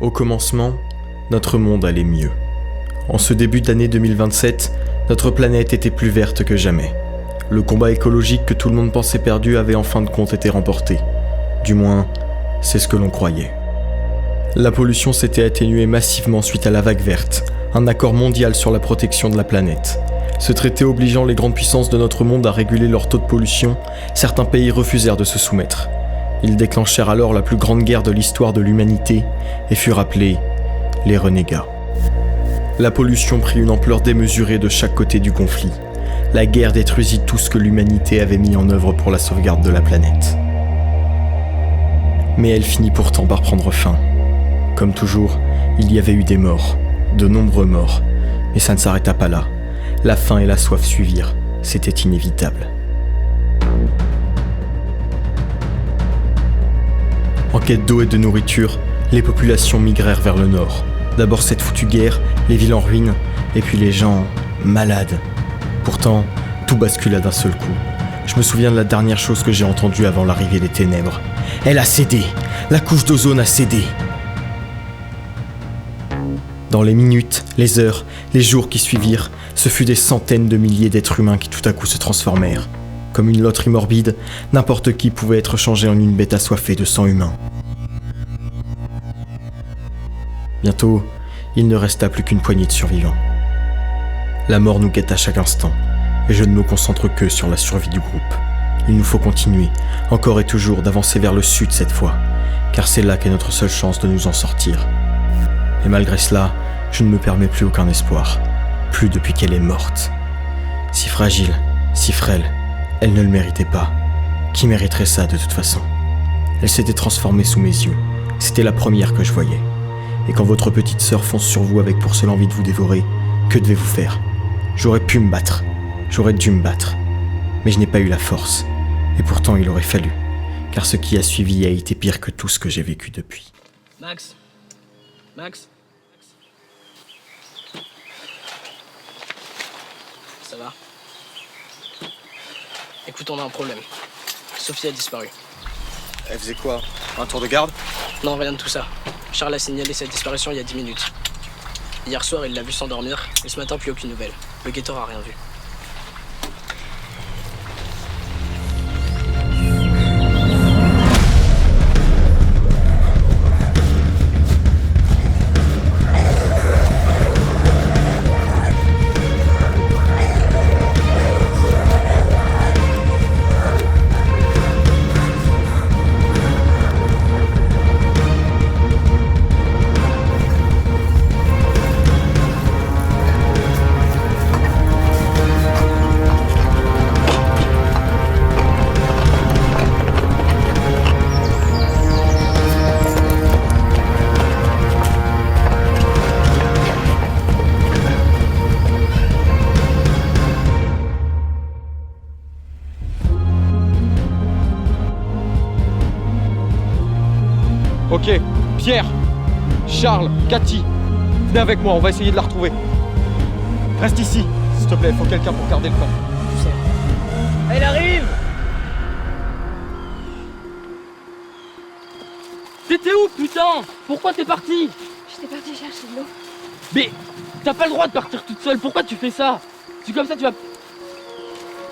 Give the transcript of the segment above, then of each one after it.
Au commencement, notre monde allait mieux. En ce début d'année 2027, notre planète était plus verte que jamais. Le combat écologique que tout le monde pensait perdu avait en fin de compte été remporté. Du moins, c'est ce que l'on croyait. La pollution s'était atténuée massivement suite à la vague verte, un accord mondial sur la protection de la planète. Ce traité obligeant les grandes puissances de notre monde à réguler leur taux de pollution, certains pays refusèrent de se soumettre. Ils déclenchèrent alors la plus grande guerre de l'histoire de l'humanité et furent appelés les renégats. La pollution prit une ampleur démesurée de chaque côté du conflit. La guerre détruisit tout ce que l'humanité avait mis en œuvre pour la sauvegarde de la planète. Mais elle finit pourtant par prendre fin. Comme toujours, il y avait eu des morts, de nombreux morts, mais ça ne s'arrêta pas là. La faim et la soif suivirent, c'était inévitable. En quête d'eau et de nourriture, les populations migrèrent vers le nord. D'abord cette foutue guerre, les villes en ruine, et puis les gens malades. Pourtant, tout bascula d'un seul coup. Je me souviens de la dernière chose que j'ai entendue avant l'arrivée des ténèbres. Elle a cédé, la couche d'ozone a cédé. Dans les minutes, les heures, les jours qui suivirent, ce fut des centaines de milliers d'êtres humains qui tout à coup se transformèrent. Comme une loterie morbide, n'importe qui pouvait être changé en une bête assoiffée de sang humain. Bientôt, il ne resta plus qu'une poignée de survivants. La mort nous guette à chaque instant, et je ne me concentre que sur la survie du groupe. Il nous faut continuer, encore et toujours, d'avancer vers le sud cette fois, car c'est là qu'est notre seule chance de nous en sortir. Et malgré cela, je ne me permets plus aucun espoir, plus depuis qu'elle est morte. Si fragile, si frêle, elle ne le méritait pas. Qui mériterait ça de toute façon? Elle s'était transformée sous mes yeux, c'était la première que je voyais. Et quand votre petite sœur fonce sur vous avec pour seule envie de vous dévorer, que devez-vous faire? J'aurais pu me battre, j'aurais dû me battre, mais je n'ai pas eu la force. Et pourtant il aurait fallu, car ce qui a suivi a été pire que tout ce que j'ai vécu depuis. Max? Ça va? Écoute, on a un problème. Sophie a disparu. Elle faisait quoi? Un tour de garde? Non, rien de tout ça. Charles a signalé sa disparition il y a 10 minutes. Hier soir, il l'a vue s'endormir, et ce matin, plus aucune nouvelle. Le guetteur a rien vu. Ok, Pierre, Charles, Cathy, venez avec moi, on va essayer de la retrouver. Reste ici, s'il te plaît, faut quelqu'un pour garder le camp. Tu sais. Elle arrive! T'étais où, putain? Pourquoi t'es parti? J'étais partie chercher de l'eau. Mais t'as pas le droit de partir toute seule, pourquoi tu fais ça? C'est comme ça tu vas...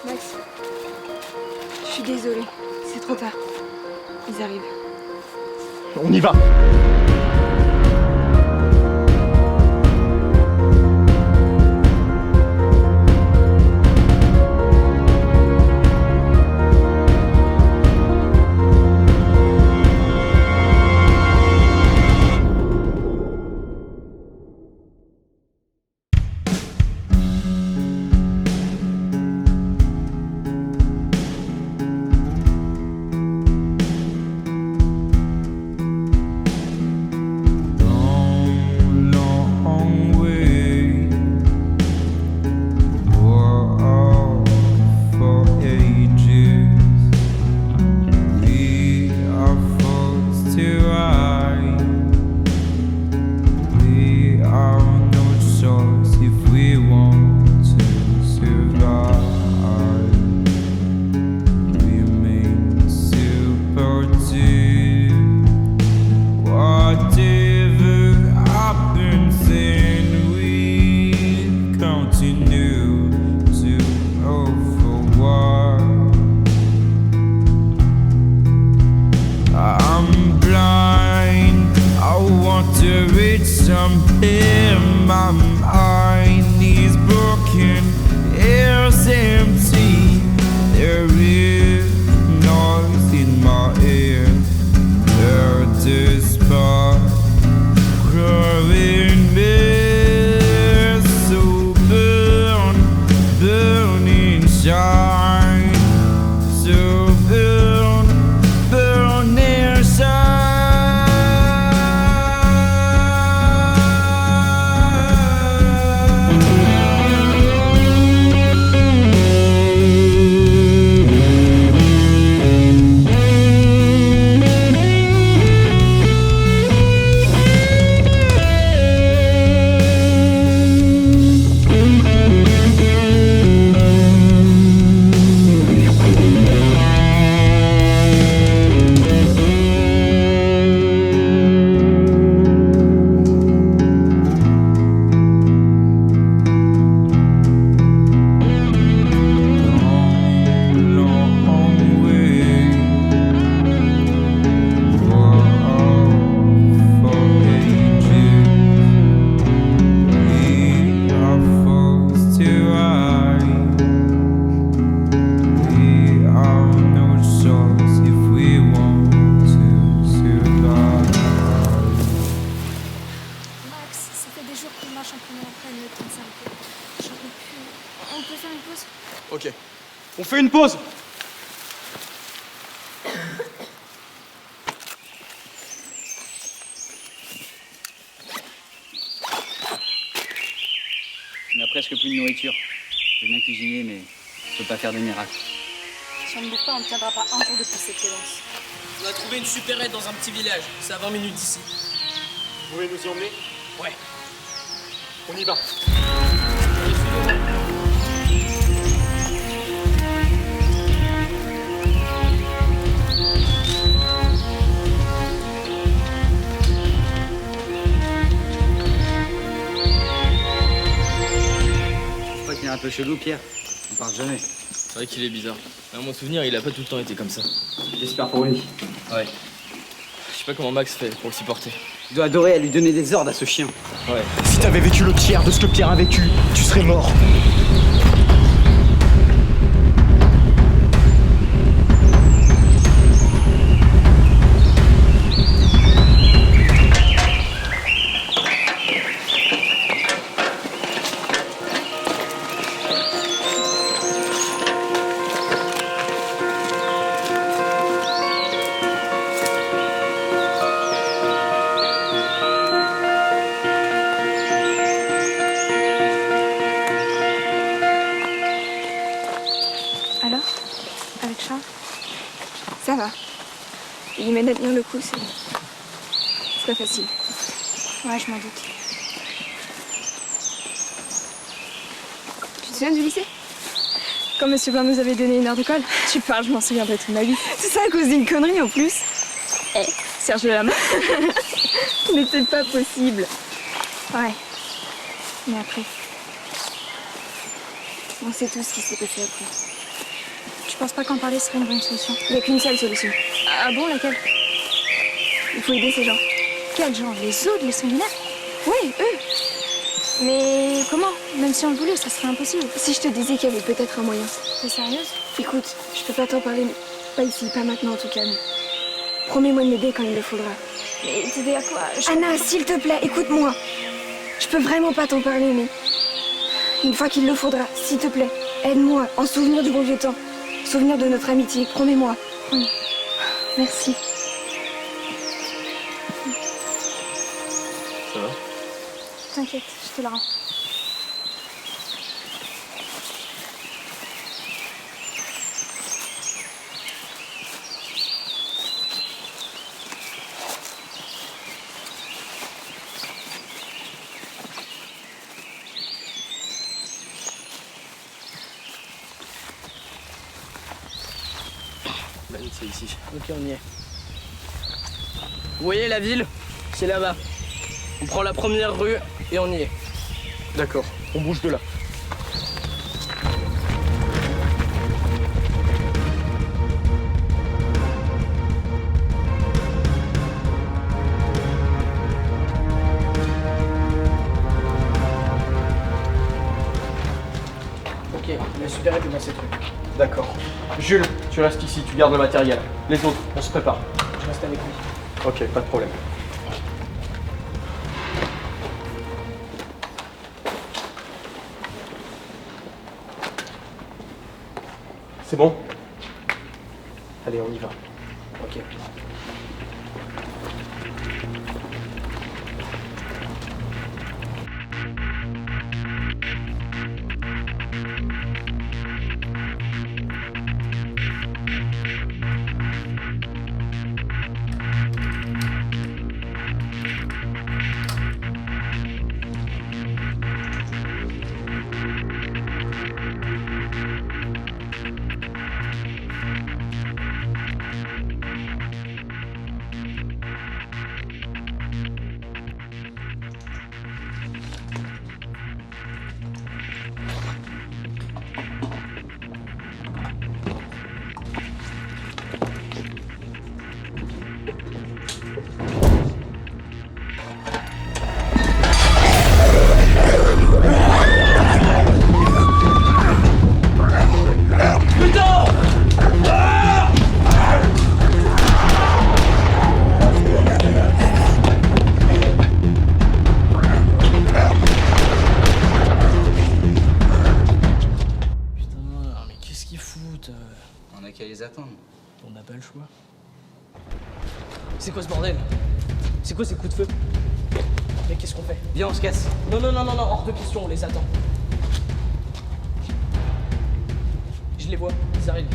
Max, je suis désolée, c'est trop tard. Ils arrivent. On y va. want to reach somewhere. My mind is broken, air's empty. There is noise in my ear. Earth is spark growing bare. So burn, burning shine. So burn, burning shine. Ok. On fait une pause. On a presque plus de nourriture. Je veux bien cuisiner, mais je peux pas faire de miracle. Si on ne bouge pas, on ne tiendra pas un jour de plus cette cadence. On a trouvé une supérette dans un petit village. C'est à 20 minutes d'ici. Vous pouvez nous y emmener? Ouais. On y va. Je crois qu'il est un peu chelou, Pierre. On parle jamais. C'est vrai qu'il est bizarre. Mais à mon souvenir, il a pas tout le temps été comme ça. J'espère pour lui. Ouais. Je sais pas comment Max fait pour le supporter. Tu dois adorer à lui donner des ordres à ce chien. Ouais. Si t'avais vécu le tiers de ce que Pierre a vécu, tu serais mort. Alors, avec Charles, ça va. Il m'aide à tenir le coup, c'est pas facile. Ouais, je m'en doute. Tu te souviens du lycée? Quand Monsieur Blanc nous avait donné une heure de colle? Tu parles, je m'en souviendrai toute ma vie. C'est ça à cause d'une connerie en plus. Eh, Serge de la main. Ce n'était pas possible. Ouais. Mais après. On sait tout ce qui s'est passé après. Tu penses pas qu'en parler serait une bonne solution? Il n'y a qu'une seule solution. Ah bon, laquelle? Il faut aider ces gens. Quels gens? Les autres, les sanguinaires? Oui, eux. Mais comment? Même si on le voulait, ça serait impossible. Si je te disais qu'il y avait peut-être un moyen. T'es sérieuse? Écoute, je peux pas t'en parler, pas ici, pas maintenant en tout cas, mais promets-moi de m'aider quand il le faudra. Mais t'aider à quoi? Anna, s'il te plaît, écoute-moi. Je peux vraiment pas t'en parler, mais une fois qu'il le faudra, s'il te plaît, aide-moi, en souvenir du bon vieux temps. Souvenir de notre amitié, promets-moi. Oui. Merci. Ça va? T'inquiète, je te la rends. Ben, c'est ici. Ok, on y est. Vous voyez la ville? C'est là-bas. On prend la première rue et on y est. D'accord, on bouge de là. a super été dans ces trucs. D'accord. Jules, tu restes ici, tu gardes le matériel. Les autres, on se prépare. Je reste avec lui. Ok, pas de problème. C'est bon? Allez, on y va. Ok. On a qu'à les attendre. On n'a pas le choix. C'est quoi ce bordel? C'est quoi ces coups de feu? Mais qu'est-ce qu'on fait? Viens, on se casse. Non, non, non, non, non, hors de question, on les attend. Je les vois, ils arrivent.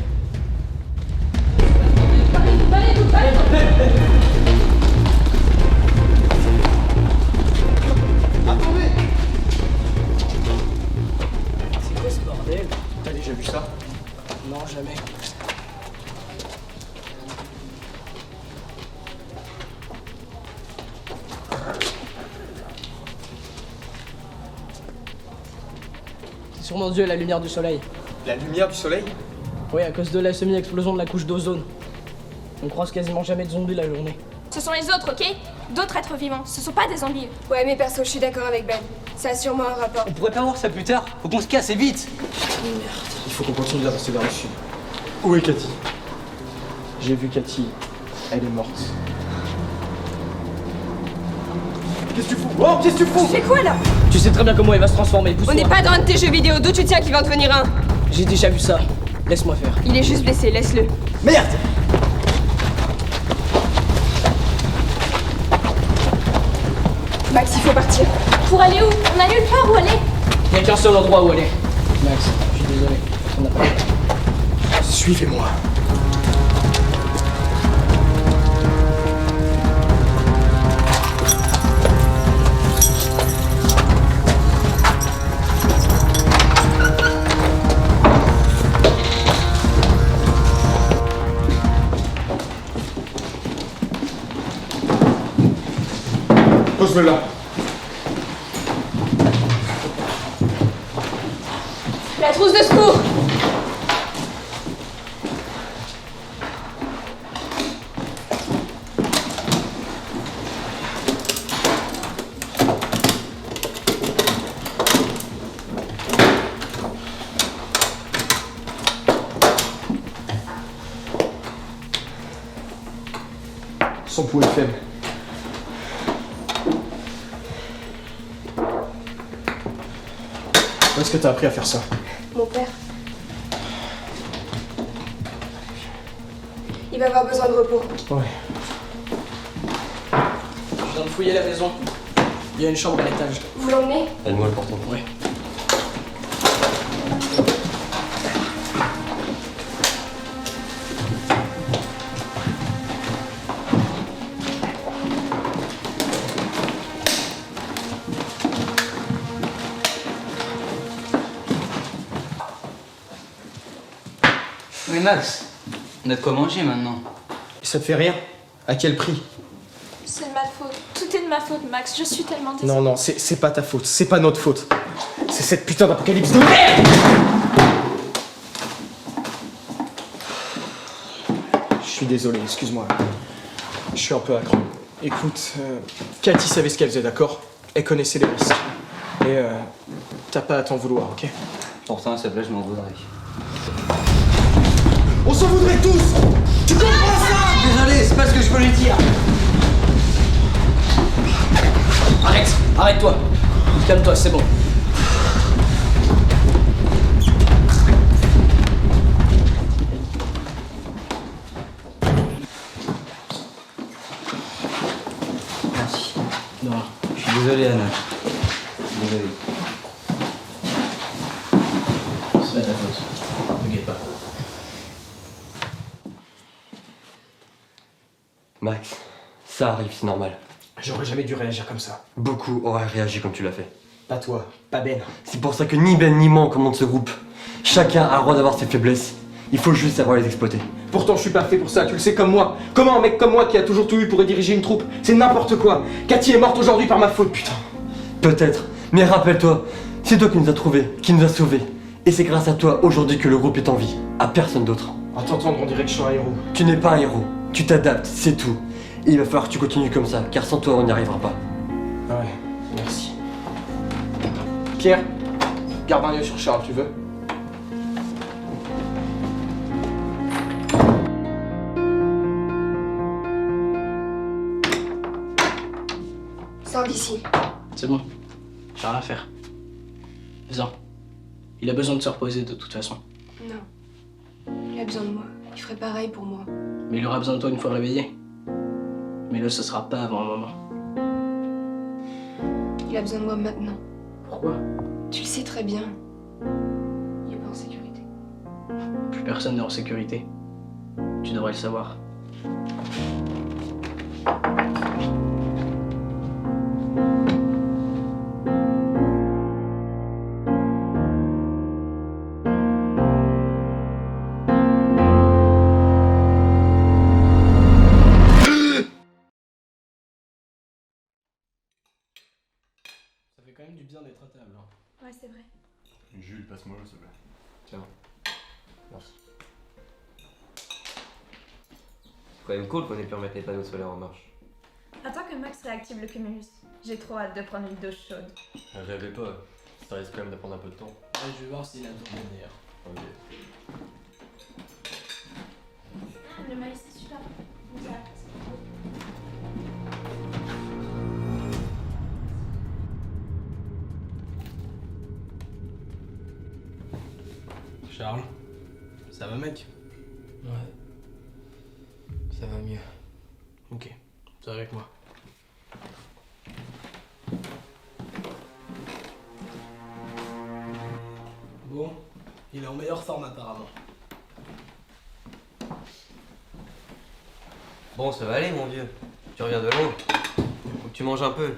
Attendez! C'est quoi ce bordel? T'as déjà vu ça? Non, jamais. C'est sûrement dû à la lumière du soleil. La lumière du soleil? Oui, à cause de la semi-explosion de la couche d'ozone. On croise quasiment jamais de zombies la journée. Ce sont les autres, ok? D'autres êtres vivants, ce sont pas des zombies. Ouais, mais perso, je suis d'accord avec Ben. Ça a sûrement un rapport. On pourrait pas voir ça plus tard. Faut qu'on se casse et vite. Il faut qu'on continue d'avancer vers le sud. Où est Cathy? J'ai vu Cathy. Elle est morte. Qu'est-ce que tu fous? Oh, qu'est-ce que tu fous? Tu fais quoi là? Tu sais très bien comment elle va se transformer, On pousse-toi. n'est pas dans un de tes jeux vidéo, d'où tu tiens qu'il va en devenir un? J'ai déjà vu ça. Laisse-moi faire. Il est juste blessé, laisse-le. Merde! Max, il faut partir. Pour aller où? On a nulle part où aller. Il n'y a qu'un seul endroit où aller. Max, je suis désolé. On n'a pas. Suivez-moi. Pose-le là. La trousse de secours. Son pouls est faible. Où est-ce que t'as appris à faire ça? Mon père. Il va avoir besoin de repos. Ouais. Je viens de fouiller la maison. Il y a une chambre à l'étage. Vous l'emmenez? Donne-moi le portant. Ouais. Oui, Max. On a de quoi manger maintenant. Et ça te fait rien? À quel prix? C'est de ma faute. Tout est de ma faute, Max. Je suis tellement désolée. Non, non, c'est pas ta faute. C'est pas notre faute. C'est cette putain d'apocalypse de merde! Je suis désolé, excuse-moi. Je suis un peu accro. Écoute, Cathy savait ce qu'elle faisait, d'accord? Elle connaissait les risques. Et t'as pas à t'en vouloir, ok? Pourtant, s'il te plaît, je m'en voudrais. On s'en voudrait tous. Tu comprends ça? Désolé, c'est pas ce que je voulais dire. Arrête-toi. Calme-toi, c'est bon. Merci. Non. Je suis désolé, Anna. Désolé. C'est pas ta faute. T'inquiète pas. Max, ça arrive, c'est normal. J'aurais jamais dû réagir comme ça. Beaucoup auraient réagi comme tu l'as fait. Pas toi, pas Ben. C'est pour ça que ni Ben ni moi on commande ce groupe. Chacun a le droit d'avoir ses faiblesses. Il faut juste savoir les exploiter. Pourtant, je suis pas fait pour ça, tu le sais comme moi. Comment un mec comme moi qui a toujours tout eu pourrait diriger une troupe? C'est n'importe quoi. Cathy est morte aujourd'hui par ma faute, putain. Peut-être, mais rappelle-toi, c'est toi qui nous as trouvés, qui nous a sauvés. Et c'est grâce à toi aujourd'hui que le groupe est en vie, à personne d'autre. À t'entendre, on dirait que je suis un héros. Tu n'es pas un héros, tu t'adaptes, c'est tout. Et il va falloir que tu continues comme ça, car sans toi on n'y arrivera pas. Ouais, merci. Pierre, garde un œil sur Charles, tu veux? Sors d'ici. C'est bon. J'ai rien à faire. Viens. Il a besoin de se reposer de toute façon. Non. Il a besoin de moi. Il ferait pareil pour moi. Mais il aura besoin de toi une fois réveillé. Mais là, ce sera pas avant un moment. Il a besoin de moi maintenant. Pourquoi? Tu le sais très bien. Il est pas en sécurité. Plus personne n'est en sécurité. Tu devrais le savoir. Ça fait quand même du bien d'être à table. Ouais, c'est vrai. Jules, passe-moi l'eau, s'il te plaît. Tiens. Merci. C'est quand même cool qu'on ait pu remettre les panneaux solaires en marche. Attends que Max réactive le cumulus. J'ai trop hâte de prendre une douche chaude. Rêvez pas, ça risque quand même de prendre un peu de temps. Je vais voir s'il a tourné d'ailleurs. Ok. Le maïs, c'est super. Charles, ça va mec? Ouais. Ça va mieux. Ok, c'est avec moi. Bon, il est en meilleure forme apparemment. Bon, ça va aller, mon vieux. Tu reviens de l'eau. Faut que tu manges un peu.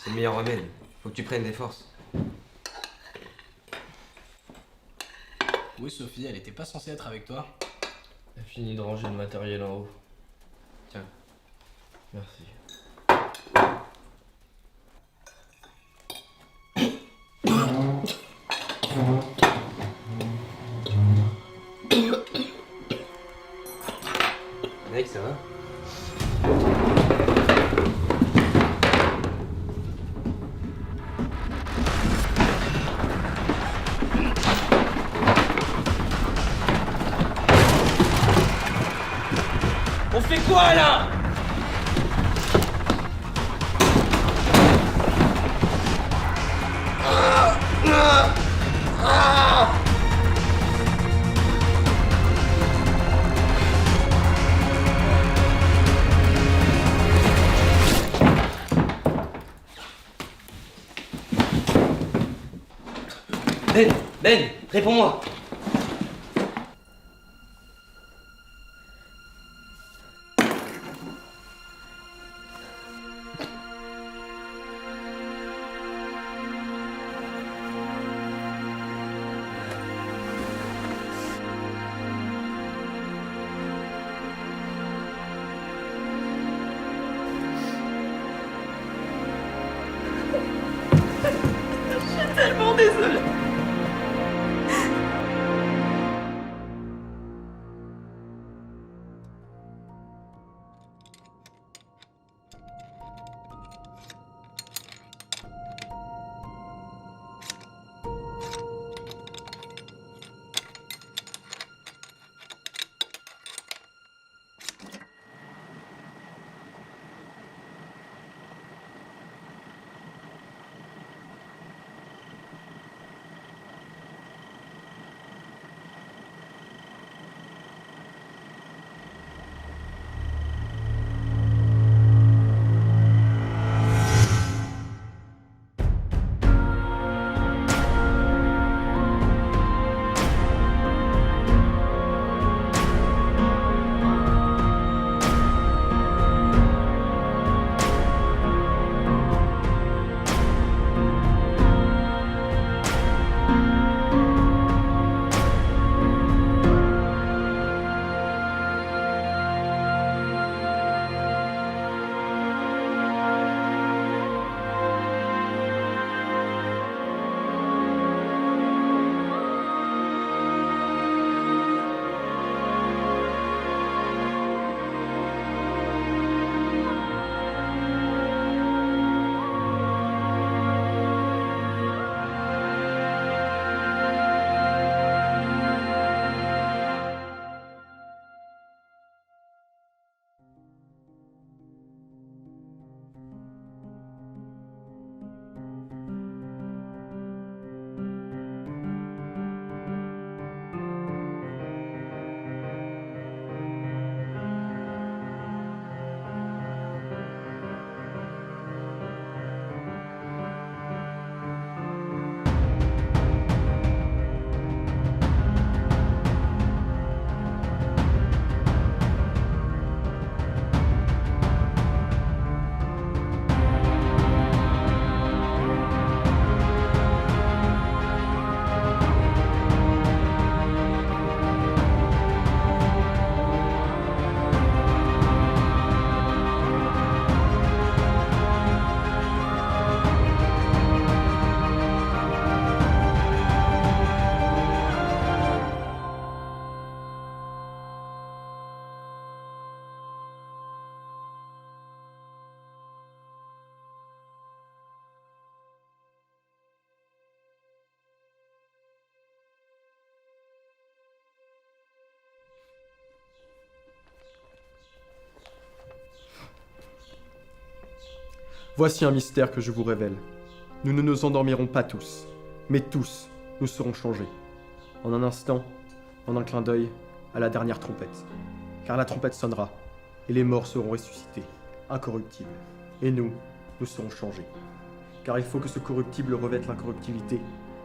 C'est le meilleur remède. Faut que tu prennes des forces. Oui, Sophie, elle était pas censée être avec toi. Elle a fini de ranger le matériel en haut. Tiens. Merci. Mec, ça va? On fait quoi là? Ben, réponds-moi. Tellement désolée. Voici un mystère que je vous révèle. Nous ne nous endormirons pas tous, mais tous, nous serons changés. En un instant, en un clin d'œil, à la dernière trompette. Car la trompette sonnera, et les morts seront ressuscités, incorruptibles. Et nous, nous serons changés. Car il faut que ce corruptible revête l'incorruptibilité,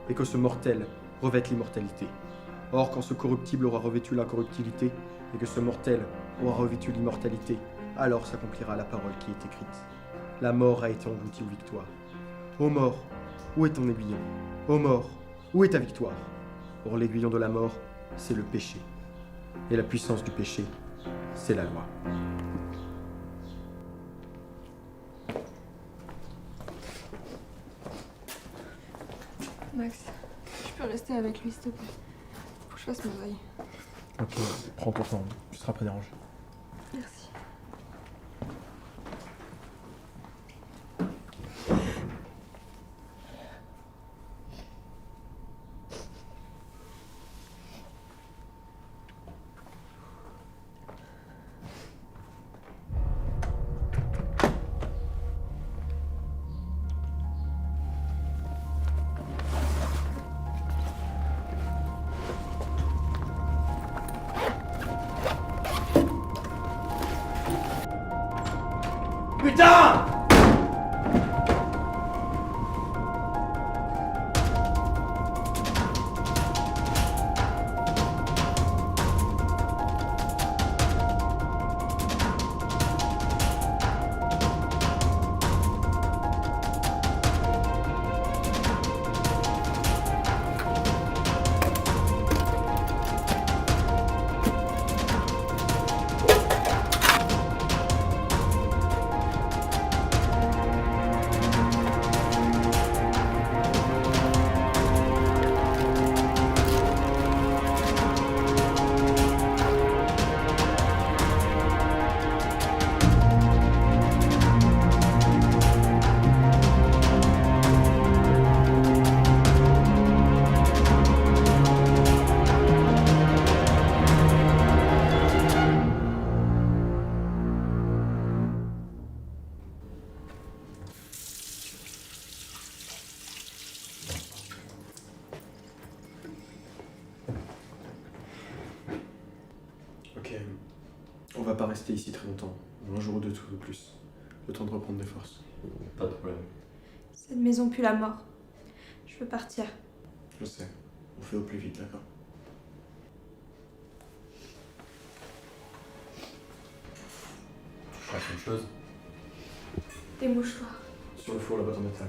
et que ce mortel revête l'immortalité. Or, quand ce corruptible aura revêtu l'incorruptibilité, et que ce mortel aura revêtu l'immortalité, alors s'accomplira la parole qui est écrite. La mort a été engloutie aux victoires. Ô mort, où est ton aiguillon? Ô mort, où est ta victoire? Or l'aiguillon de la mort, c'est le péché. Et la puissance du péché, c'est la loi. Max, je peux rester avec lui, s'il te plaît. Faut que je fasse mon deuil. Ok, prends ton temps, tu seras pas dérangé. Merci. Putain! Ok, on va pas rester ici très longtemps. Un jour ou deux tout de plus. Le temps de reprendre des forces. Pas de problème. Cette maison pue la mort. Je veux partir. Je sais. On fait au plus vite, d'accord? Je fasse une chose. Des mouchoirs. Sur le four, la boîte en métal.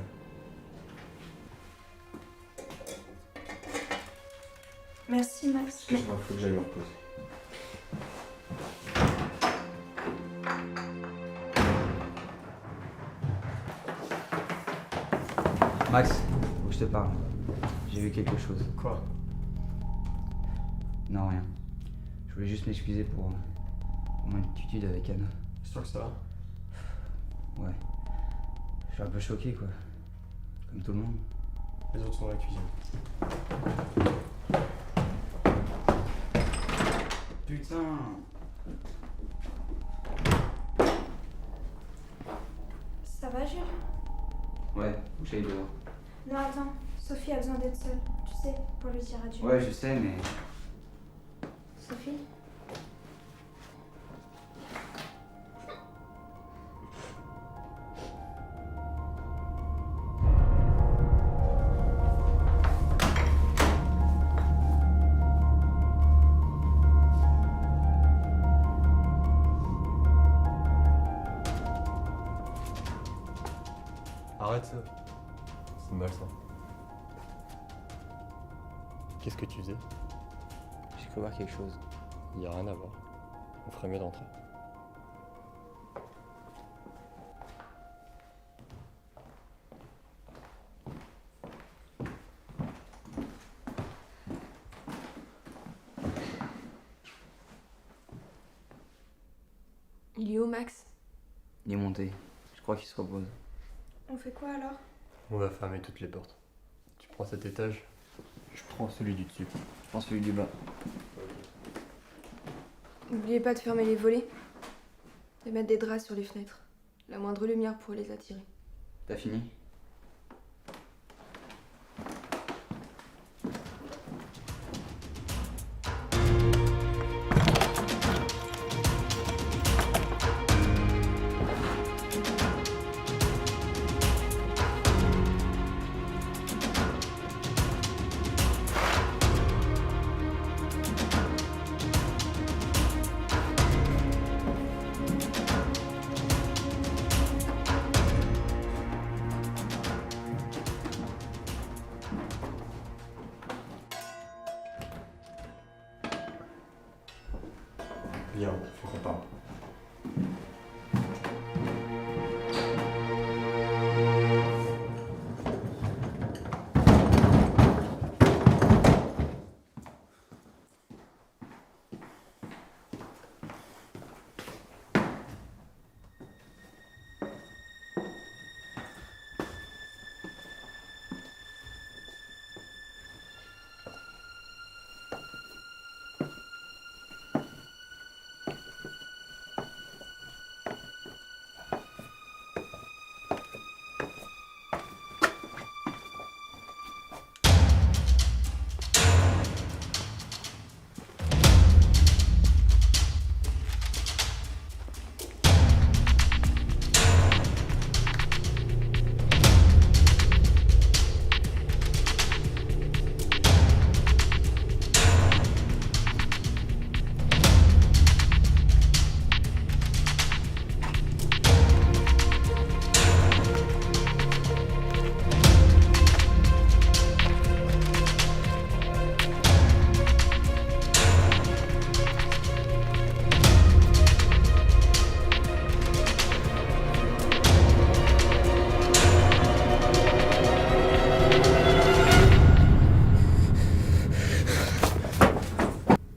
Merci Max. Excuse-moi, faut que j'aille me reposer. Max, faut que je te parle. J'ai vu quelque chose. Quoi? Non, rien. Je voulais juste m'excuser pour mon attitude avec Anna. C'est sûr que ça va? Ouais. Je suis un peu choqué, quoi. Comme tout le monde. Les autres sont dans la cuisine. Putain! Ça va Jules? Ouais, faut que j'aille dehors. Non attends, Sophie a besoin d'être seule. Tu sais, pour lui dire adieu. Ouais, je sais, mais... Sophie? Arrête ça. C'est malsain. Qu'est-ce que tu faisais? J'ai cru voir quelque chose. Il y a rien à voir. On ferait mieux d'entrer. Il est où, Max? Il est monté. Je crois qu'il se repose. On fait quoi alors? On va fermer toutes les portes. Tu prends cet étage, je prends celui du dessus. Je prends celui du bas. N'oubliez pas de fermer les volets. De mettre des draps sur les fenêtres. La moindre lumière pourrait les attirer. T'as fini? Viens, faut qu'on parle.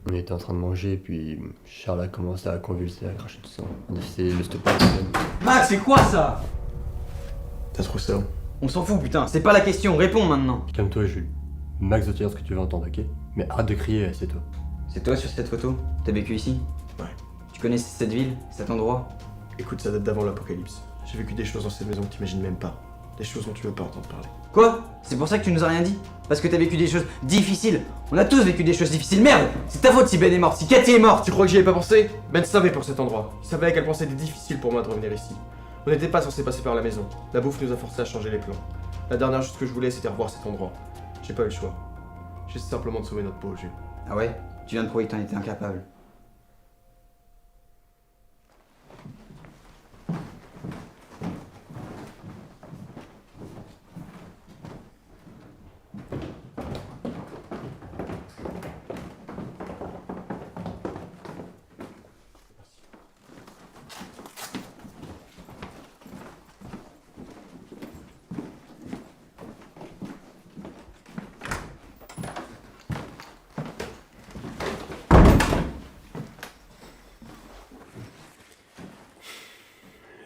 On était en train de manger, puis Charles a commencé à convulser, à cracher du sang. On a essayé de le stopper. Max, c'est quoi ça? T'as trop ça? On s'en fout, putain, c'est pas la question, réponds maintenant. Calme-toi, Jules. Max doit te dire ce que tu veux entendre, ok? Mais arrête de crier, c'est toi. C'est toi sur cette photo? T'as vécu ici? Ouais. Tu connais cette ville, cet endroit? Écoute, ça date d'avant l'apocalypse. J'ai vécu des choses dans cette maison que t'imagines même pas. Des choses dont tu veux pas entendre parler. Quoi? C'est pour ça que tu nous as rien dit? Parce que t'as vécu des choses difficiles. On a tous vécu des choses difficiles. Merde! C'est ta faute si Ben est mort, si Cathy est morte. Tu crois que j'y ai pas pensé? Ben savait pour cet endroit. Il savait à quel point c'était difficile pour moi de revenir ici. On n'était pas censé passer par la maison. La bouffe nous a forcé à changer les plans. La dernière chose que je voulais, c'était revoir cet endroit. J'ai pas eu le choix. Juste simplement de sauver notre peau, Jules. Ah ouais? Tu viens de prouver que t'en étais incapable.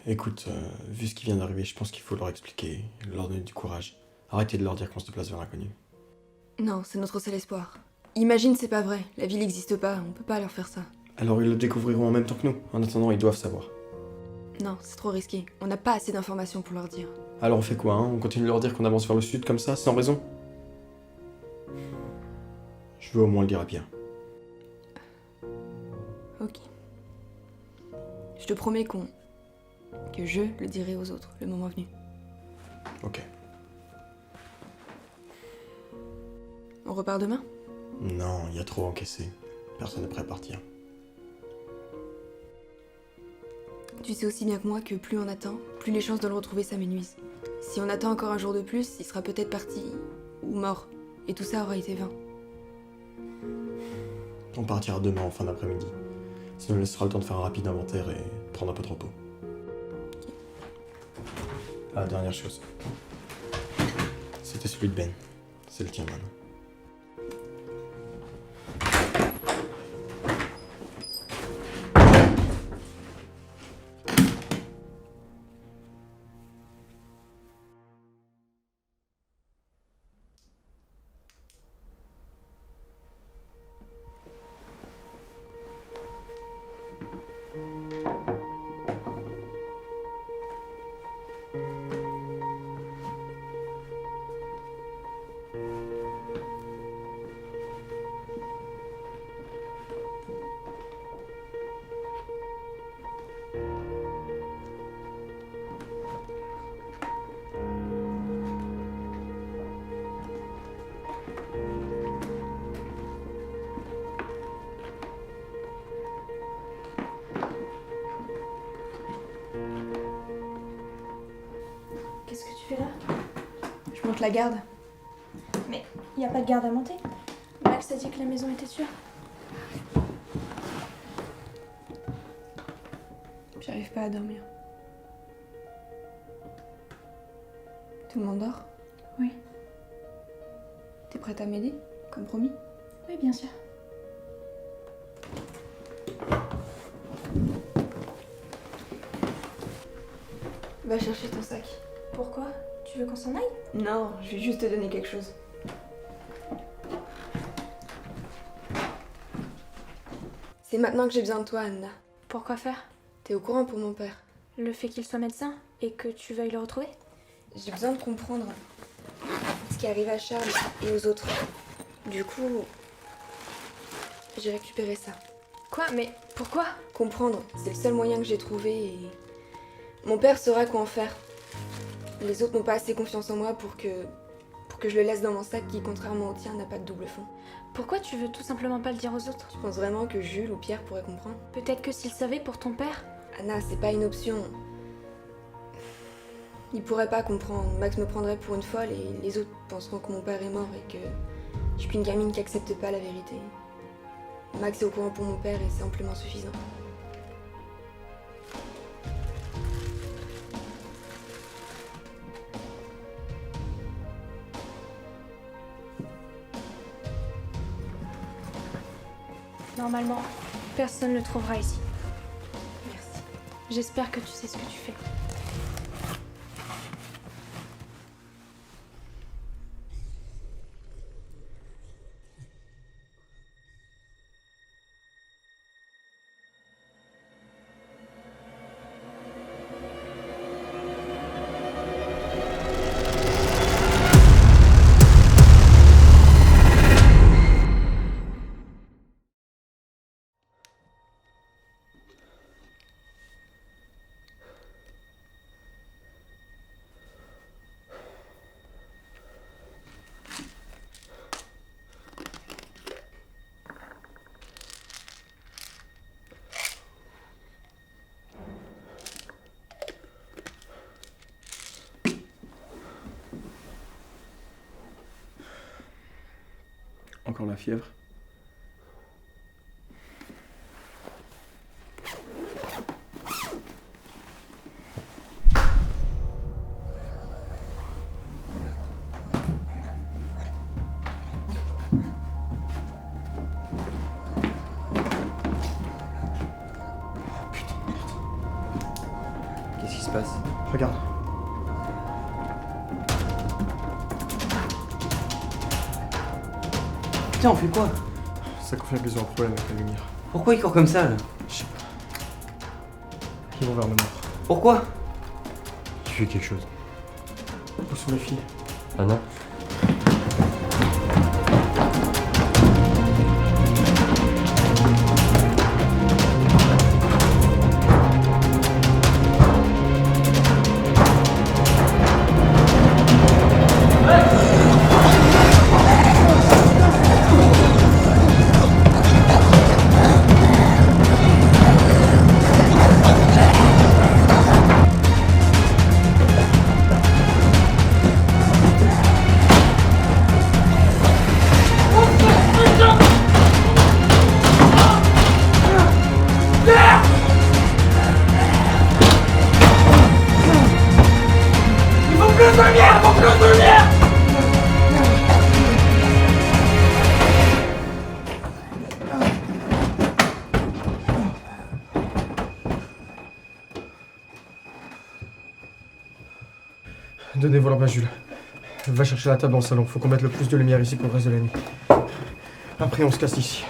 Écoute, vu ce qui vient d'arriver, je pense qu'il faut leur expliquer, leur donner du courage. Arrêtez de leur dire qu'on se déplace vers l'inconnu. Non, c'est notre seul espoir. Imagine, c'est pas vrai. La ville n'existe pas, on peut pas leur faire ça. Alors ils le découvriront en même temps que nous. En attendant, ils doivent savoir. Non, c'est trop risqué. On n'a pas assez d'informations pour leur dire. Alors on fait quoi, hein? On continue de leur dire qu'on avance vers le sud comme ça, sans raison? Je veux au moins le dire à Pierre. Ok. Je te promets que je le dirai aux autres, le moment venu. Ok. On repart demain? Non, il y a trop encaissé. Personne n'est prêt à partir. Tu sais aussi bien que moi que plus on attend, plus les chances de le retrouver s'amenuisent. Si on attend encore un jour de plus, il sera peut-être parti, ou mort, et tout ça aura été vain. On partira demain en fin d'après-midi. Ça nous laissera le temps de faire un rapide inventaire et prendre un peu de repos. Ah, dernière chose. C'était celui de Ben. C'est le tien maintenant. fais là? Je monte la garde. Mais il n'y a pas de garde à monter. Max a dit que la maison était sûre. J'arrive pas à dormir. Tout le monde dort? Oui. T'es prête à m'aider, comme promis? Oui, bien sûr. Va chercher ton sac. Pourquoi? Tu veux qu'on s'en aille? Non, je vais juste te donner quelque chose. C'est maintenant que j'ai besoin de toi, Anna. Pourquoi faire? T'es au courant pour mon père? Le fait qu'il soit médecin et que tu veuilles le retrouver? J'ai besoin de comprendre ce qui arrive à Charles et aux autres. Du coup, j'ai récupéré ça. Quoi? Mais pourquoi? Comprendre, c'est le seul moyen que j'ai trouvé et... Mon père saura quoi en faire. Les autres n'ont pas assez confiance en moi pour que je le laisse dans mon sac qui, contrairement au tien, n'a pas de double fond. Pourquoi tu veux tout simplement pas le dire aux autres? Tu penses vraiment que Jules ou Pierre pourraient comprendre? Peut-être que s'ils savaient pour ton père? Anna, c'est pas une option. Ils pourraient pas comprendre. Max me prendrait pour une folle et les autres penseront que mon père est mort et que je suis une gamine qui accepte pas la vérité. Max est au courant pour mon père et c'est amplement suffisant. Normalement, personne ne le trouvera ici. Merci. J'espère que tu sais ce que tu fais. Encore la fièvre? Qu'est-ce qui se passe? Regarde. Putain, on fait quoi? Ça confirme qu'ils ont un problème avec la lumière. Pourquoi ils courent comme ça là? Je sais pas. Ils vont vers le nord. Pourquoi? Tu fais quelque chose. Où sont les filles? Anna? Donnez vos lampes à Jules. Va chercher la table dans le salon. Faut qu'on mette le plus de lumière ici pour le reste de la nuit. Après, on se casse d'ici.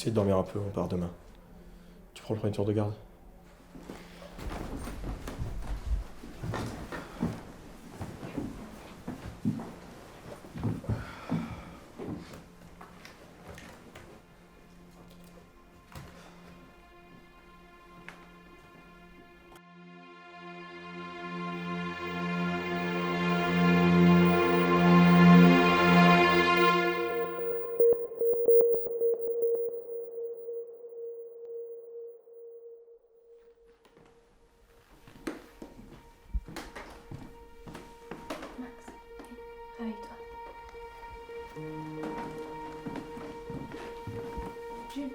essayer de dormir un peu, on part demain. Tu prends le premier tour de garde? Avec toi. Jules.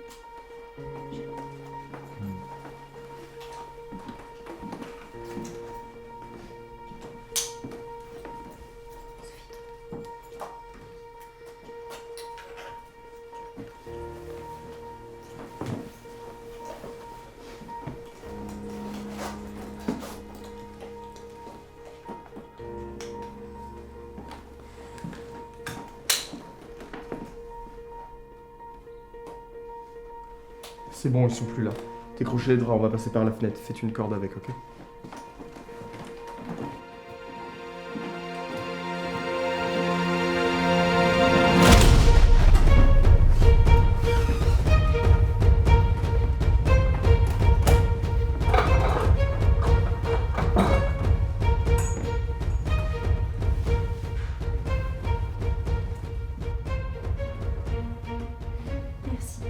C'est bon, ils sont plus là. Décrochez les draps, on va passer par la fenêtre. Faites une corde avec, ok? Merci.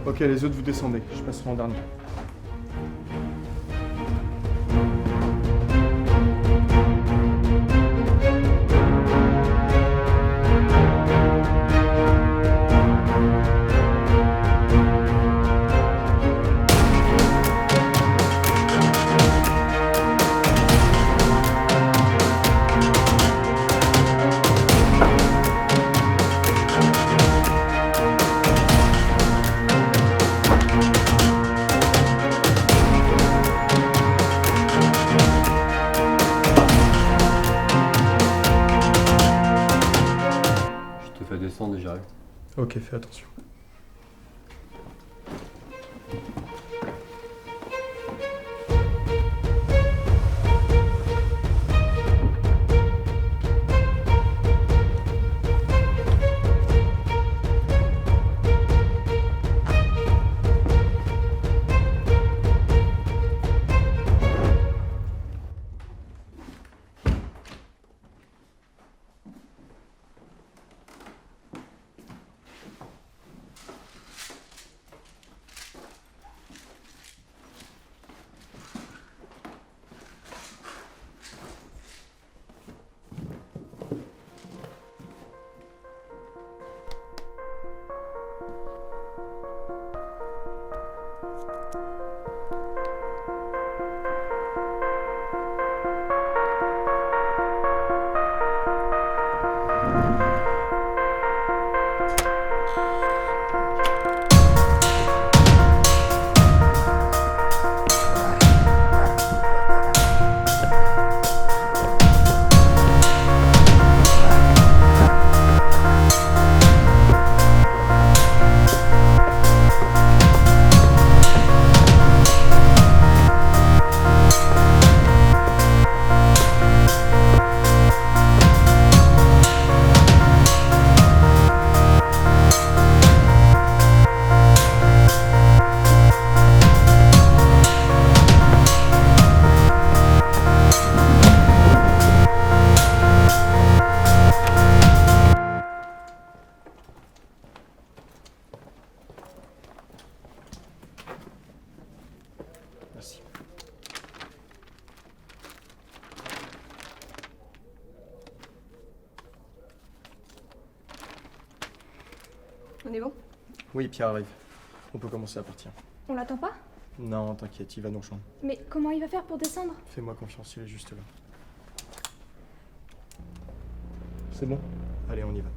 Ok, les autres, vous descendez. Je passerai en dernier. Je te fais descendre et j'arrive. Ok, fais attention. On est bon? Oui, Pierre arrive. On peut commencer à partir. On l'attend pas? Non, t'inquiète, il va nous rejoindre. Mais comment il va faire pour descendre? Fais-moi confiance, il est juste là. C'est bon? Allez, on y va.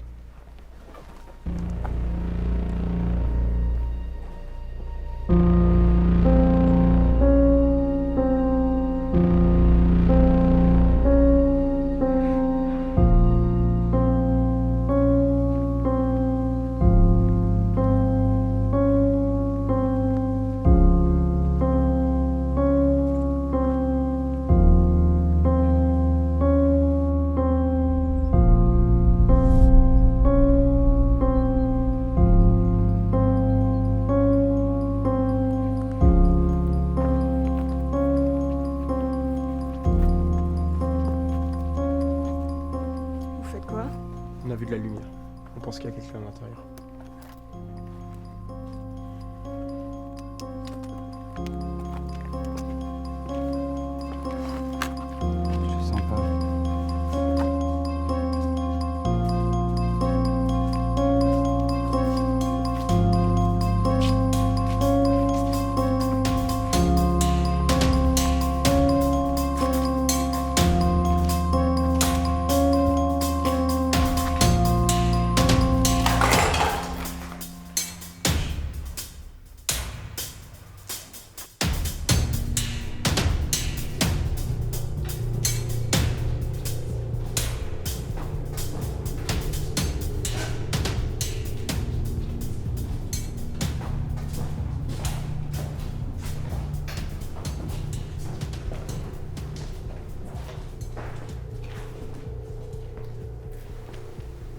Vous faites quoi? On a vu de la lumière. On pense qu'il y a quelqu'un à l'intérieur. Je sens pas.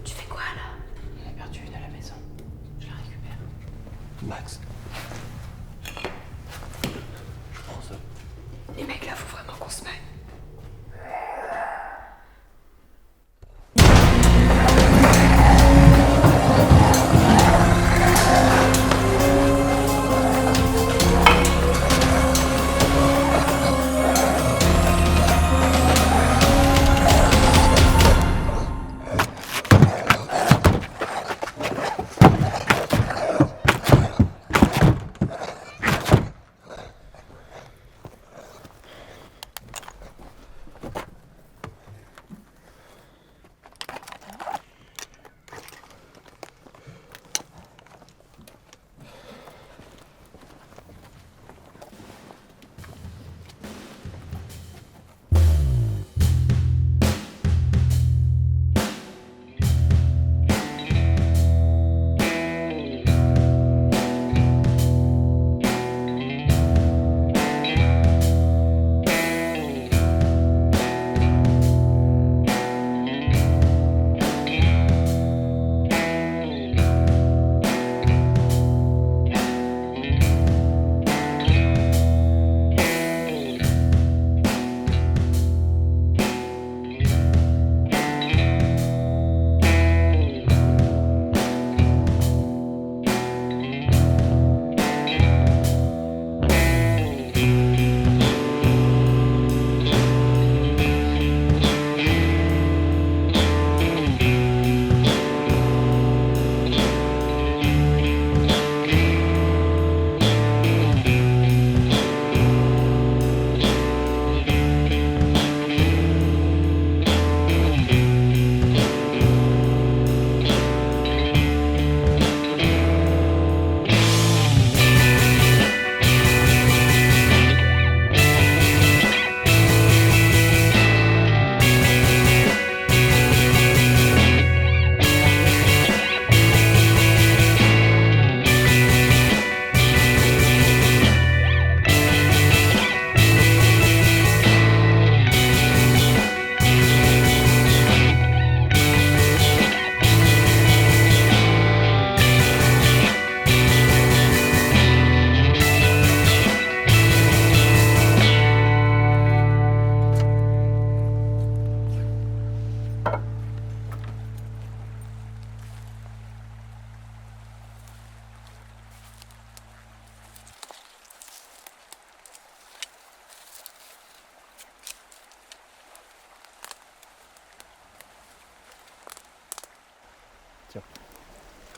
Tu fais quoi là? On a perdu une à la maison. Je la récupère. Max. Je prends ça. Les mecs là, faut vraiment qu'on se mette.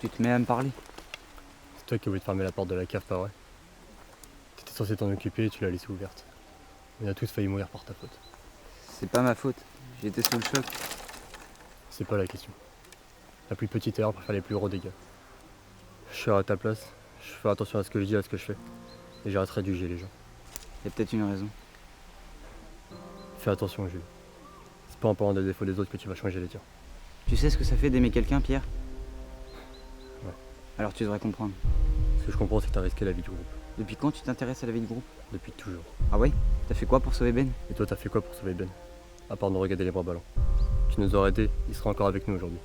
Tu te mets à me parler. C'est toi qui as voulu te fermer la porte de la cave, pas vrai? T'étais censé t'en occuper et tu l'as laissée ouverte. On a tous failli mourir par ta faute. C'est pas ma faute. J'étais sous le choc. C'est pas la question. La plus petite erreur pour faire les plus gros dégâts. Je serai à ta place, je ferai attention à ce que je dis, à ce que je fais. Et j'arrêterai de juger les gens. Y a peut-être une raison. Fais attention, Jules. C'est pas en parlant des défauts des autres que tu vas changer les tiens. Tu sais ce que ça fait d'aimer quelqu'un, Pierre? Ouais. Alors tu devrais comprendre. Ce que je comprends, c'est que t'as risqué la vie du groupe. Depuis quand tu t'intéresses à la vie de groupe? Depuis toujours. Ah ouais? T'as fait quoi pour sauver Ben? Et toi, t'as fait quoi pour sauver Ben? À part nous regarder les bras ballants. Tu nous aurais aidés, il sera encore avec nous aujourd'hui.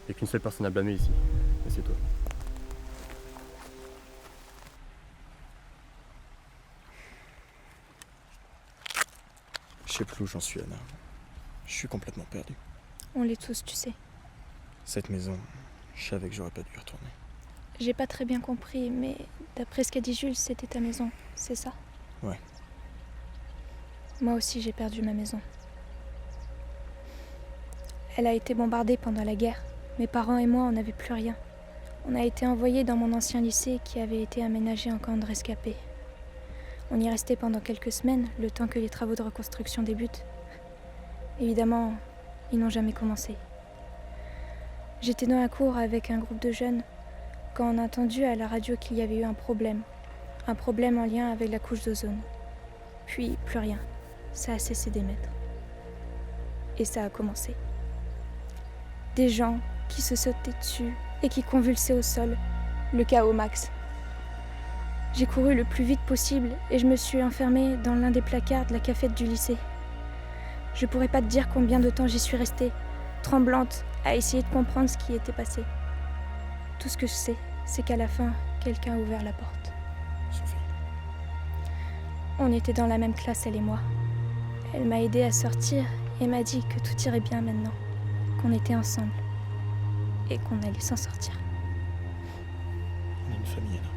Il n'y a qu'une seule personne à blâmer ici, et c'est toi. Je sais plus où j'en suis, Anna. Je suis complètement perdu. On l'est tous, tu sais. Cette maison, je savais que j'aurais pas dû y retourner. J'ai pas très bien compris, mais d'après ce qu'a dit Jules, c'était ta maison, c'est ça? Ouais. Moi aussi, j'ai perdu ma maison. Elle a été bombardée pendant la guerre. Mes parents et moi, on n'avait plus rien. On a été envoyés dans mon ancien lycée qui avait été aménagé en camp de rescapés. On y restait pendant quelques semaines, le temps que les travaux de reconstruction débutent. Évidemment, ils n'ont jamais commencé. J'étais dans la cour avec un groupe de jeunes quand on a entendu à la radio qu'il y avait eu un problème en lien avec la couche d'ozone. Puis plus rien, ça a cessé d'émettre. Et ça a commencé. Des gens qui se sautaient dessus et qui convulsaient au sol, le chaos max. J'ai couru le plus vite possible et je me suis enfermée dans l'un des placards de la cafette du lycée. Je pourrais pas te dire combien de temps j'y suis restée, tremblante, à essayer de comprendre ce qui était passé. Tout ce que je sais, c'est qu'à la fin, quelqu'un a ouvert la porte. Sophie. On était dans la même classe, elle et moi. Elle m'a aidée à sortir et m'a dit que tout irait bien maintenant, qu'on était ensemble et qu'on allait s'en sortir. On est une famille, Anna.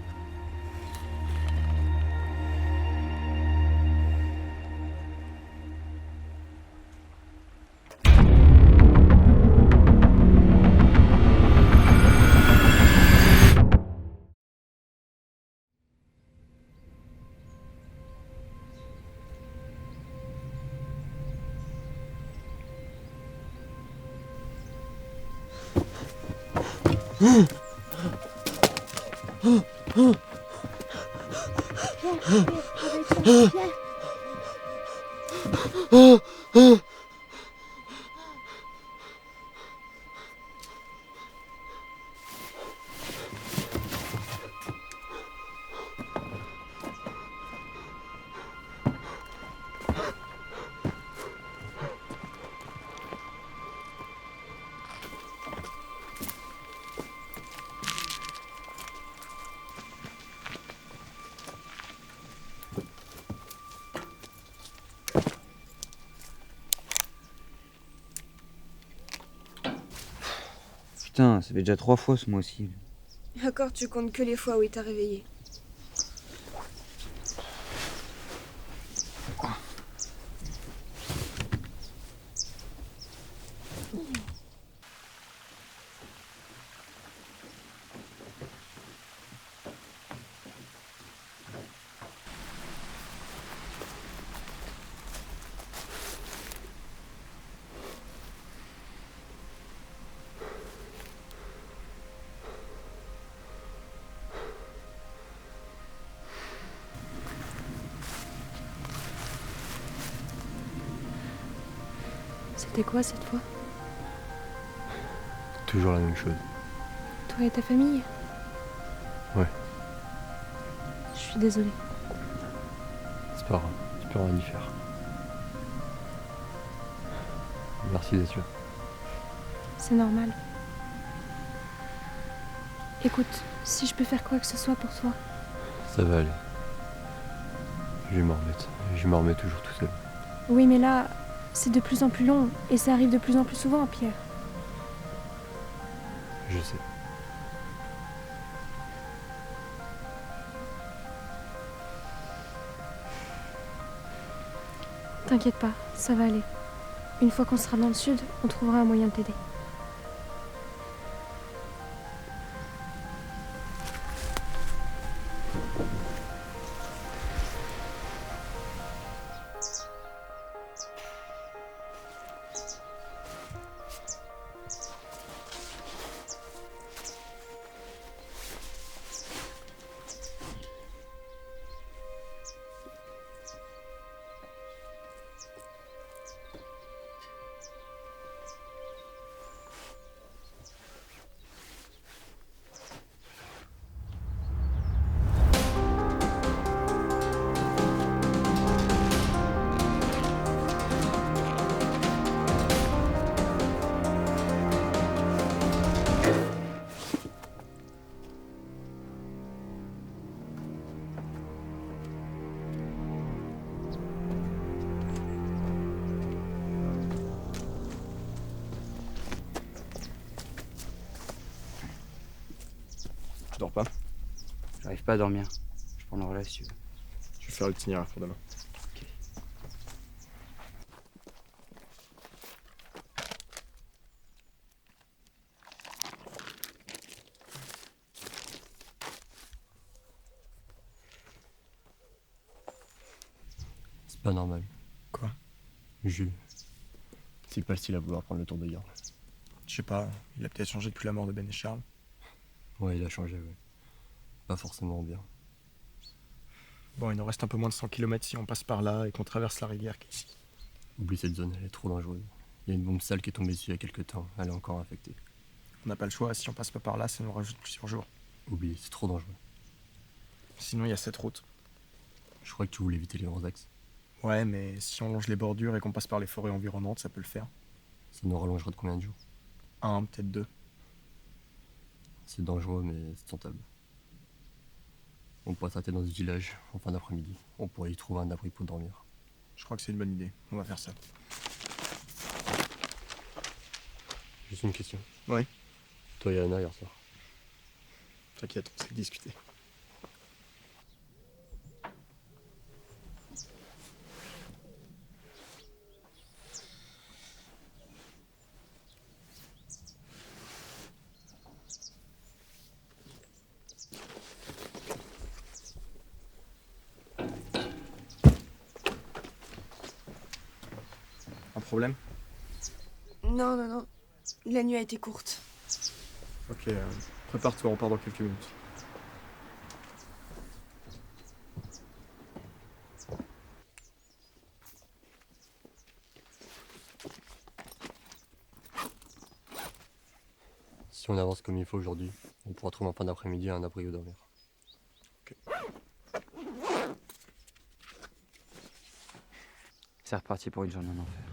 Putain, ça fait déjà 3 fois ce mois-ci. Encore, tu comptes que les fois où il t'a réveillé. C'était quoi cette fois? Toujours la même chose. Toi et ta famille? Ouais. Je suis désolée. C'est pas grave, tu peux rien y faire. Merci d'être là. C'est normal. Écoute, si je peux faire quoi que ce soit pour toi. Ça va aller. Je vais m'en remettre. Je m'en remets toujours tout seul. Oui, mais là, c'est de plus en plus long et ça arrive de plus en plus souvent, Pierre. Je sais. T'inquiète pas, ça va aller. Une fois qu'on sera dans le sud, on trouvera un moyen de t'aider. Tu dors pas? J'arrive pas à dormir. Je prends le relais si tu veux. Je vais faire l'itinéraire pour demain. C'est pas normal. Quoi? Jules. C'est pas le style à vouloir prendre le tour de garde. Je sais pas, il a peut-être changé depuis la mort de Ben et Charles. Ouais, il a changé, ouais. Pas forcément bien. Bon, il nous reste un peu moins de 100 km si on passe par là et qu'on traverse la rivière qui est ici. Oublie cette zone, elle est trop dangereuse. Il y a une bombe sale qui est tombée dessus il y a quelques temps, elle est encore infectée. On n'a pas le choix, si on passe pas par là, ça nous rajoute plusieurs jours. Oublie, c'est trop dangereux. Sinon, il y a cette route. Je crois que tu voulais éviter les grands axes. Ouais, mais si on longe les bordures et qu'on passe par les forêts environnantes, ça peut le faire. Ça nous rallongera de combien de jours? 1, peut-être 2. C'est dangereux, mais c'est tentable. On pourrait s'arrêter dans ce village en fin d'après-midi. On pourrait y trouver un abri pour dormir. Je crois que c'est une bonne idée. On va faire ça. Juste une question. Oui. Toi et Anna hier soir. T'inquiète, on sait discuter. Un problème? Non, non, non. La nuit a été courte. Ok, prépare-toi, on part dans quelques minutes. Si on avance comme il faut aujourd'hui, on pourra trouver en fin d'après-midi un abri où dormir. C'est reparti pour une journée en enfer.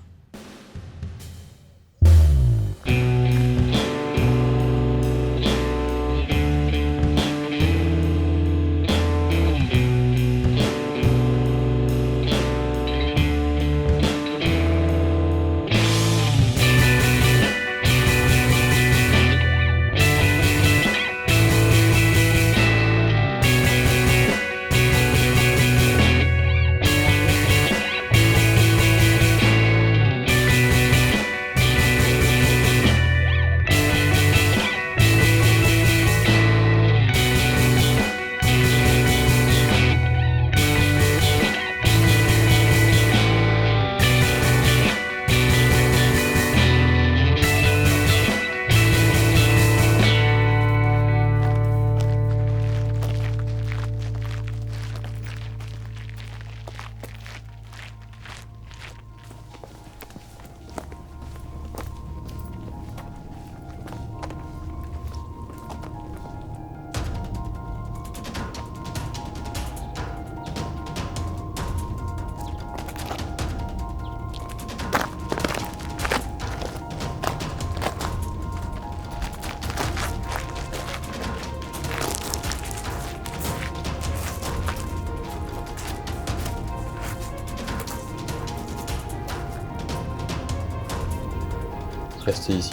Restez ici.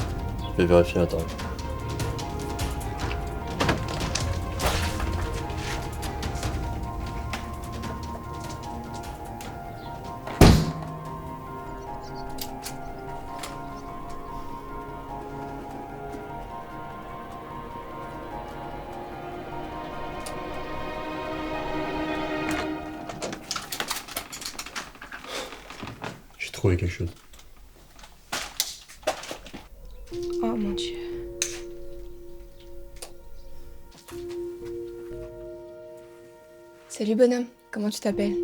Je vais vérifier l'intérieur. J'ai trouvé quelque chose. Oh mon Dieu. Salut bonhomme, comment tu t'appelles?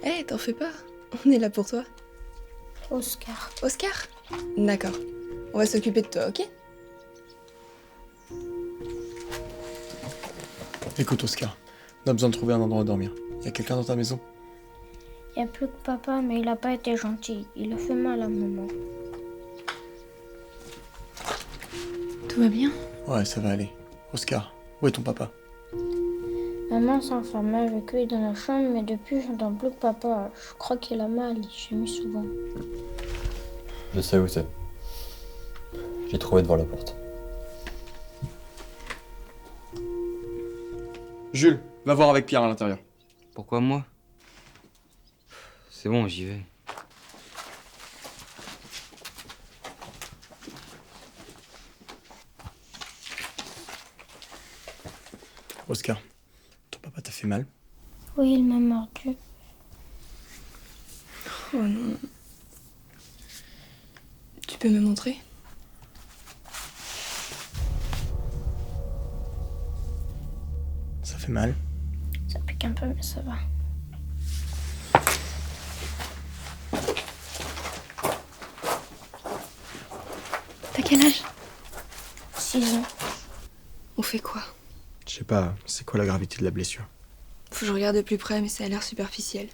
Eh, t'en fais pas, on est là pour toi. Oscar. Oscar? D'accord, on va s'occuper de toi, ok? Écoute Oscar, on a besoin de trouver un endroit où dormir. Y a quelqu'un dans ta maison? Y a plus que papa, mais il a pas été gentil. Il a fait mal à maman. Tout va bien? Ouais, ça va aller. Oscar, où est ton papa? Maman s'est enfermée avec lui dans la chambre, mais depuis, j'entends plus que papa. Je crois qu'il a mal, il gémit souvent. Je sais où c'est. J'ai trouvé devant la porte. Jules, va voir avec Pierre à l'intérieur. Pourquoi moi? C'est bon, j'y vais. Oscar, ton papa t'a fait mal? Oui, il m'a mordu. Oh non. Tu peux me montrer? Ça fait mal? Ça pique un peu, mais ça va. T'as quel âge? 6 ans. On fait quoi? Je sais pas, c'est quoi la gravité de la blessure? Faut que je regarde de plus près, mais ça a l'air superficiel.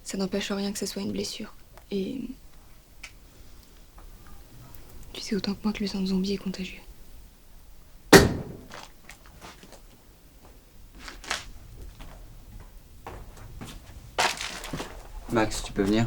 Ça n'empêche en rien que ce soit une blessure. Et... tu sais autant que moi que le sang de zombie est contagieux. Max, tu peux venir?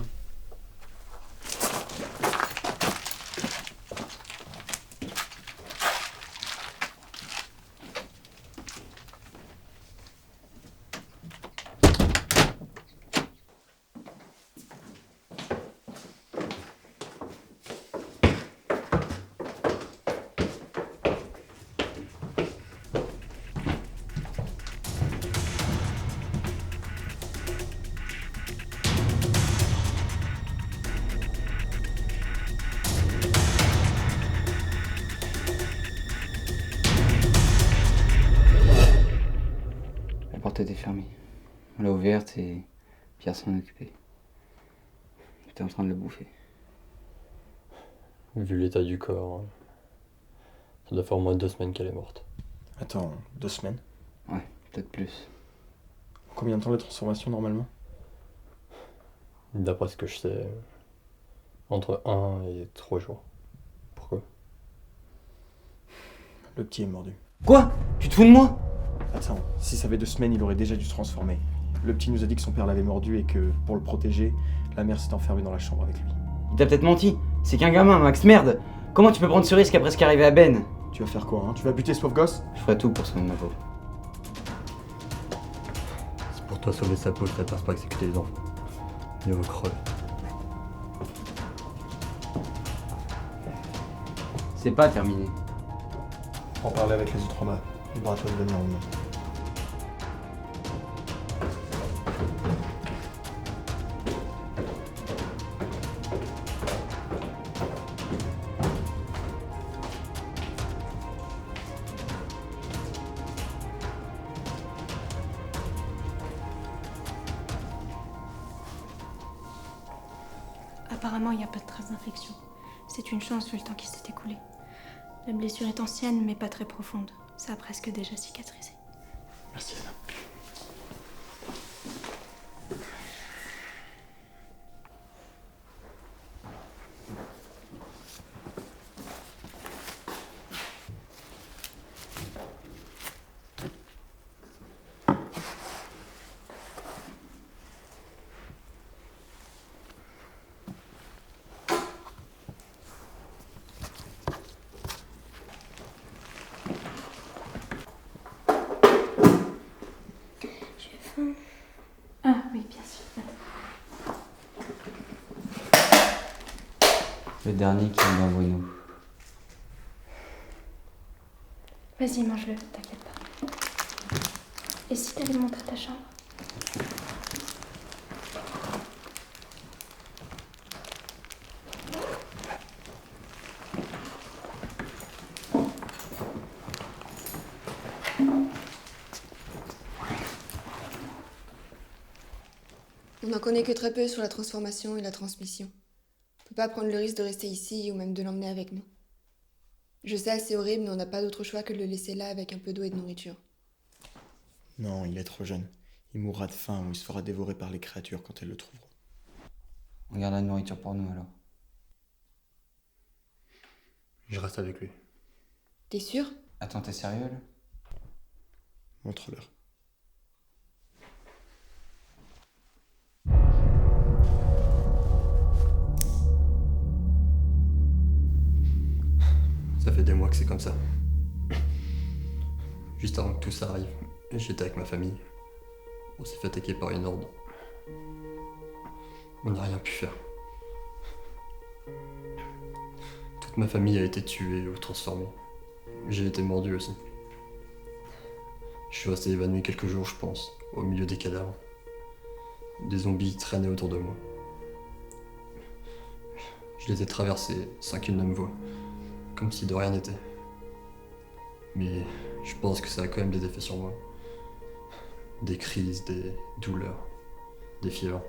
La porte était fermée. On l'a ouverte et Pierre s'en occupait. Il était en train de le bouffer. Vu l'état du corps, ça doit faire au moins 2 semaines qu'elle est morte. Attends, 2 semaines? Ouais, peut-être plus. Combien de temps la transformation normalement? D'après ce que je sais, entre 1 et 3 jours. Pourquoi? Le petit est mordu. Quoi? Tu te fous de moi? Attends, si ça fait 2 semaines, il aurait déjà dû se transformer. Le petit nous a dit que son père l'avait mordu et que, pour le protéger, la mère s'est enfermée dans la chambre avec lui. Il t'a peut-être menti. C'est qu'un gamin, Max, merde! Comment tu peux prendre ce risque après ce qui est arrivé à Ben? Tu vas faire quoi, hein? Tu vas buter ce pauvre gosse? Je ferai tout pour sauver ma peau. C'est pour toi sauver sa peau, je préfère pas exécuter les enfants. Mieux vaut crever. C'est pas terminé. En parler avec les autres en bas. Libre à toi de venir en main. Apparemment, il n'y a pas de traces d'infection. C'est une chance vu le temps qui s'est écoulé. La blessure est ancienne, mais pas très profonde. Ça a presque déjà cicatrisé. Merci Anna. Ah oui, bien sûr. Le dernier qui est dans Bruno. Vas-y, mange-le, t'inquiète pas. Et si t'allais montrer ta chambre? On n'en connaît que très peu sur la transformation et la transmission. On peut pas prendre le risque de rester ici ou même de l'emmener avec nous. Je sais, c'est horrible, mais on n'a pas d'autre choix que de le laisser là avec un peu d'eau et de nourriture. Non, il est trop jeune. Il mourra de faim ou il se fera dévorer par les créatures quand elles le trouveront. On garde la nourriture pour nous alors. Je reste avec lui. T'es sûr? Attends, t'es sérieux là? Montre-leur. Ça fait des mois que c'est comme ça. Juste avant que tout ça arrive, J'étais avec ma famille. On s'est fait attaquer par une horde. On n'a rien pu faire. Toute ma famille a été tuée ou transformée. J'ai été mordu aussi. Je suis resté évanoui quelques jours, je pense, au milieu des cadavres. Des zombies traînaient autour de moi. Je les ai traversés sans qu'ils ne me voient, comme si de rien n'était. Mais je pense que ça a quand même des effets sur moi. Des crises, des douleurs, des fièvres.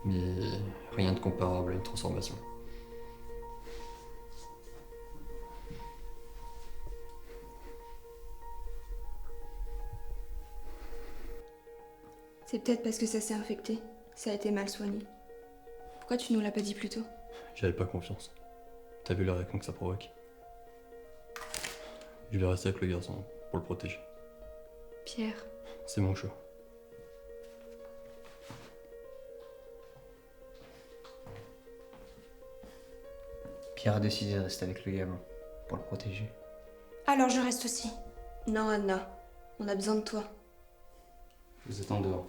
Mais rien de comparable à une transformation. C'est peut-être parce que ça s'est infecté. Ça a été mal soigné. Pourquoi tu nous l'as pas dit plus tôt? J'avais pas confiance. T'as vu la réaction que ça provoque? Je vais rester avec le garçon pour le protéger. Pierre. C'est mon choix. Pierre a décidé de rester avec le gamin pour le protéger. Alors je reste aussi. Non, Anna. On a besoin de toi. Vous êtes en dehors.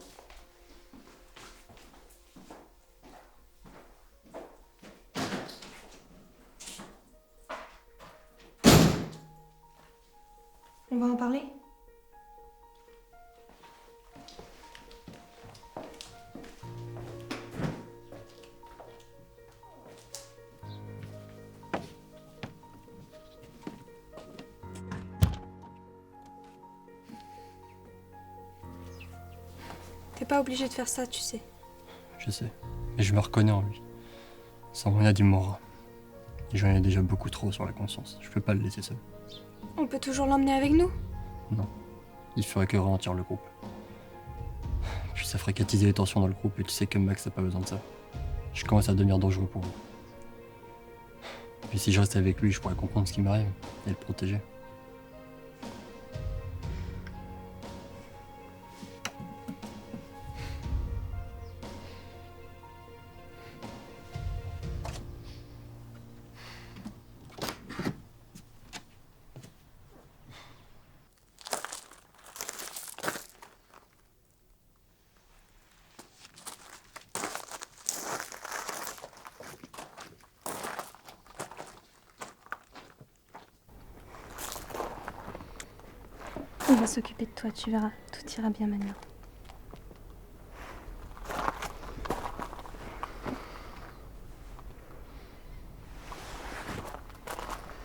On va en parler? T'es pas obligé de faire ça, tu sais. Je sais, mais je me reconnais en lui. Sans rien du Mora. Et j'en ai déjà beaucoup trop sur la conscience. Je peux pas le laisser seul. On peut toujours l'emmener avec nous? Non. Il ferait que ralentir le groupe. Puis ça ferait qu'attiser les tensions dans le groupe et tu sais que Max n'a pas besoin de ça. Je commence à devenir dangereux pour vous. Puis si je reste avec lui, je pourrais comprendre ce qui m'arrive et le protéger. On va s'occuper de toi, tu verras. Tout ira bien maintenant.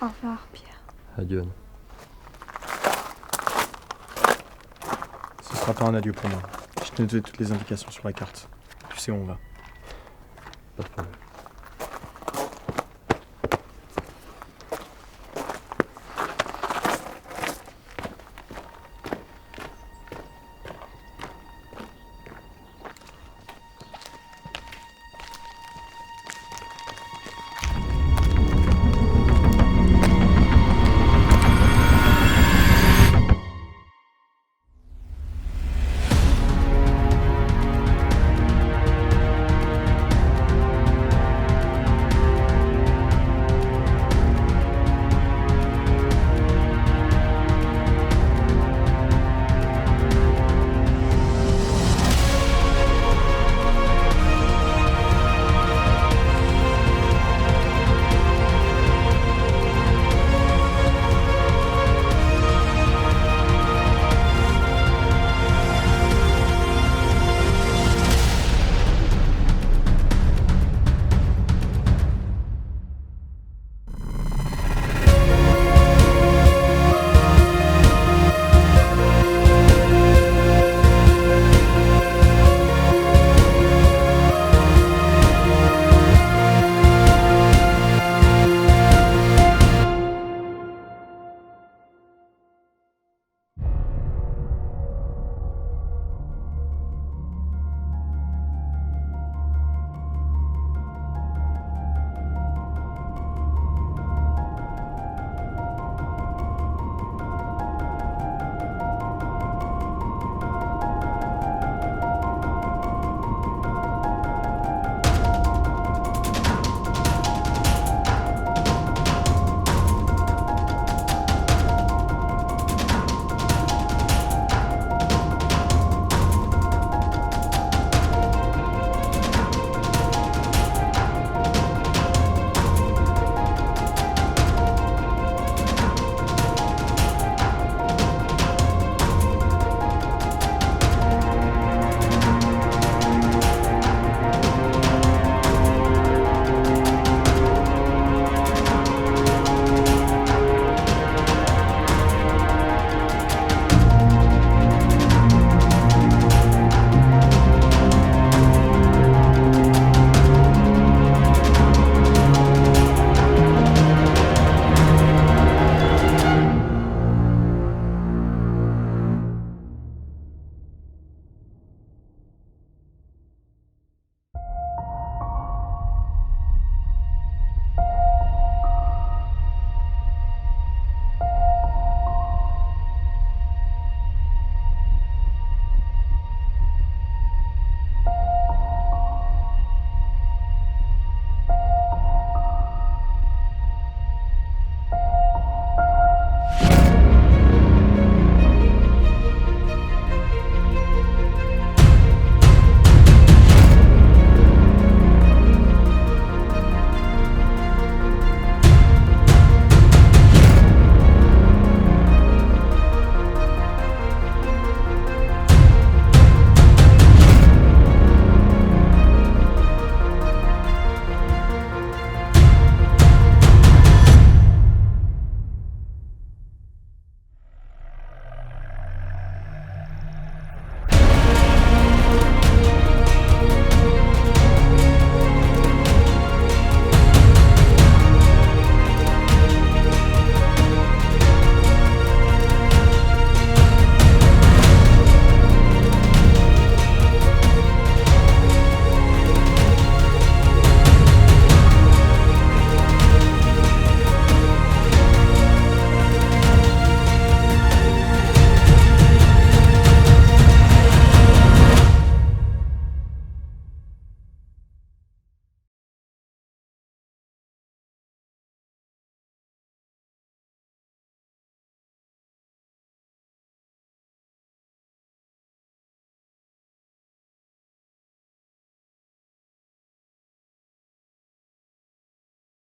Au revoir, Pierre. Adieu, Anne. Ce sera pas un adieu pour moi. Je t'ai noté toutes les indications sur la carte. Tu sais où on va. Pas de problème.